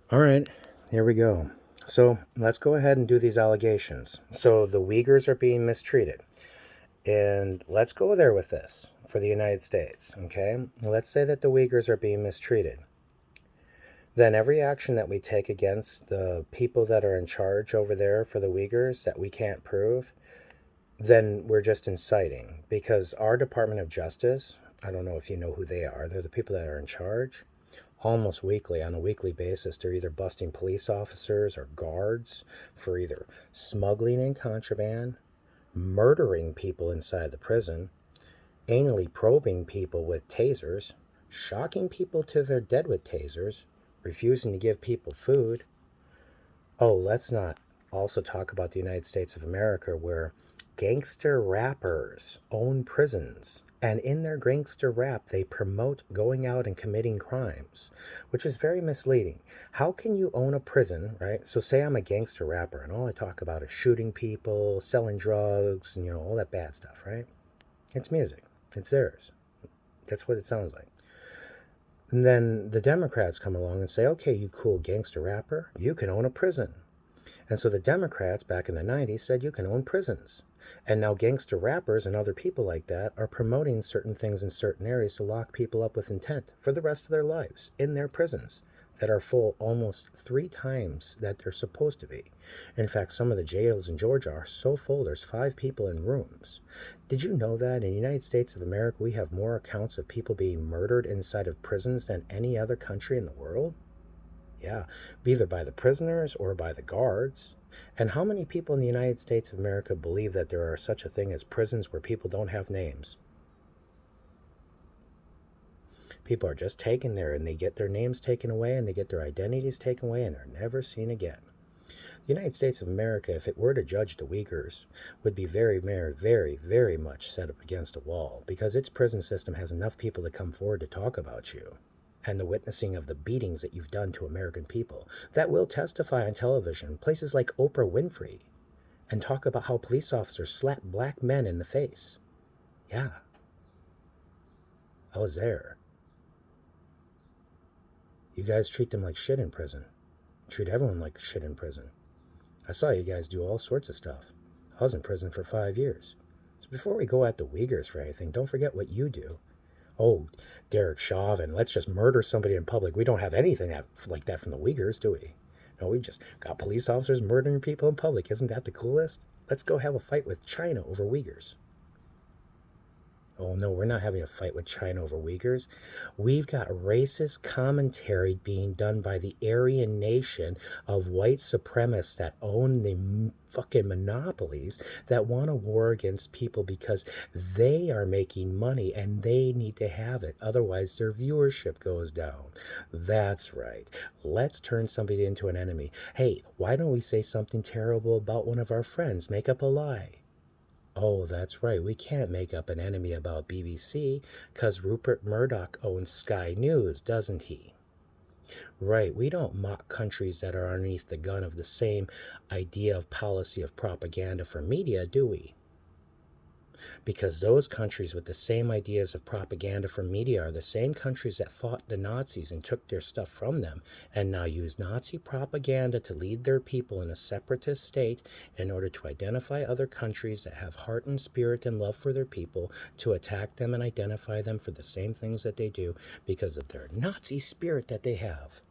All right, here we go. So let's go ahead and do these allegations. So the Uyghurs are being mistreated. And let's go there with this for the United States, okay? Let's say that the Uyghurs are being mistreated. Then every action that we take against the people that are in charge over there for the Uyghurs that we can't prove, then we're just inciting. Because our Department of Justice, I don't know if you know who they are, they're the people that are in charge. Almost weekly, on a weekly basis, they're either busting police officers or guards for either smuggling in contraband, murdering people inside the prison, anally probing people with tasers, shocking people till they're dead with tasers, refusing to give people food. Oh, let's not also talk about the United States of America, where gangster rappers own prisons. And in their gangster rap, they promote going out and committing crimes, which is very misleading. How can you own a prison, right? So, say I'm a gangster rapper, and all I talk about is shooting people, selling drugs, and all that bad stuff, right? It's music, it's theirs. That's what it sounds like. And then the Democrats come along and say, okay, you cool gangster rapper, you can own a prison. And so the Democrats back in the 90s said you can own prisons. And now gangster rappers and other people like that are promoting certain things in certain areas to lock people up with intent for the rest of their lives in their prisons that are full almost 3 times that they're supposed to be. In fact, some of the jails in Georgia are so full there's 5 people in rooms. Did you know that in the United States of America we have more accounts of people being murdered inside of prisons than any other country in the world? Yeah, either by the prisoners or by the guards. And how many people in the United States of America believe that there are such a thing as prisons where people don't have names? People are just taken there and they get their names taken away and they get their identities taken away and they're never seen again. The United States of America, if it were to judge the Uyghurs, would be very, very, very, very much set up against a wall because its prison system has enough people to come forward to talk about you and the witnessing of the beatings that you've done to American people that will testify on television, places like Oprah Winfrey, and talk about how police officers slap black men in the face. Yeah, I was there. You guys treat them like shit in prison. Treat everyone like shit in prison. I saw you guys do all sorts of stuff. I was in prison for 5 years. So before we go at the Uyghurs for anything, don't forget what you do. Oh, Derek Chauvin, let's just murder somebody in public. We don't have anything like that from the Uyghurs, do we? No, we just got police officers murdering people in public. Isn't that the coolest? Let's go have a fight with China over Uyghurs. Oh no, we're not having a fight with China over Uyghurs. We've got racist commentary being done by the Aryan nation of white supremacists that own the fucking monopolies that want a war against people because they are making money and they need to have it. Otherwise, their viewership goes down. That's right. Let's turn somebody into an enemy. Hey, why don't we say something terrible about one of our friends? Make up a lie. Oh, that's right. We can't make up an enemy about BBC because Rupert Murdoch owns Sky News, doesn't he? Right. We don't mock countries that are underneath the gun of the same idea of policy of propaganda for media, do we? Because those countries with the same ideas of propaganda for media are the same countries that fought the Nazis and took their stuff from them and now use Nazi propaganda to lead their people in a separatist state in order to identify other countries that have heart and spirit and love for their people, to attack them and identify them for the same things that they do because of their Nazi spirit that they have.